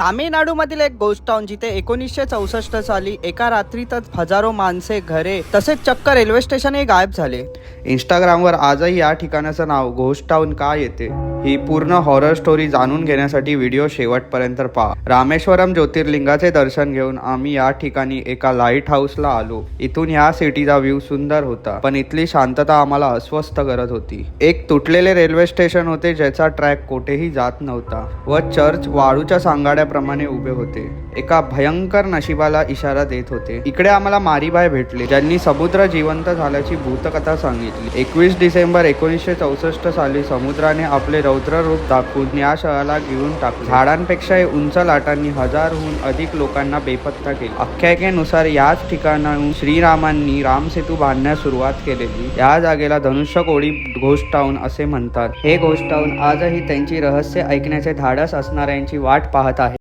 तामिळनाडूमधील एक गोस्ट टाउन जिथे 1964 साली एका रात्रीतच हजारो माणसे, घरे तसेच चक्क रेल्वे स्टेशनही गायब झाले. इंस्टाग्रामवर आजही या ठिकाणाचं नाव घोस्ट टाउन का येते ही पूर्ण हॉरर स्टोरी जाणून घेण्यासाठी व्हिडिओ शेवटपर्यंत पहा. रामेश्वरम ज्योतिर्लिंगाचे दर्शन घेऊन आम्ही या ठिकाणी एका लाईट हाऊसला आलो. इथून या सिटीचा व्ह्यू सुंदर होता, पण इथली शांतता आम्हाला अस्वस्थ करत होती. एक तुटलेले रेल्वे स्टेशन होते ज्याचा ट्रॅक कोठेही जात नव्हता व चर्च वाळूच्या सांगाड्याप्रमाणे उभे होते. एका भयंकर नशिबाला इशारा देत होते. इकडे आम्हाला मारीबाय भेटले, ज्यांनी समुद्र जिवंत झाल्याची भूतकथा सांगितली. 21 डिसेंबर 1964 साली समुद्राने आपले रौद्र रूप दाखवून या शहराला गिळून टाकले. झाडांपेक्षाही उंच लाटांनी हजारहून अधिक लोकांना बेपत्ता केले. आख्यायिकेनुसार याच ठिकाणाहून श्रीरामांनी रामसेतू बांधण्यास सुरुवात केलेली. या जागेला धनुष्यकोडी घोस्ट टाउन असे म्हणतात. हे घोस्ट टाउन आजही त्यांची रहस्य ऐकण्याचे धाडस असणाऱ्यांची वाट पाहत आहे.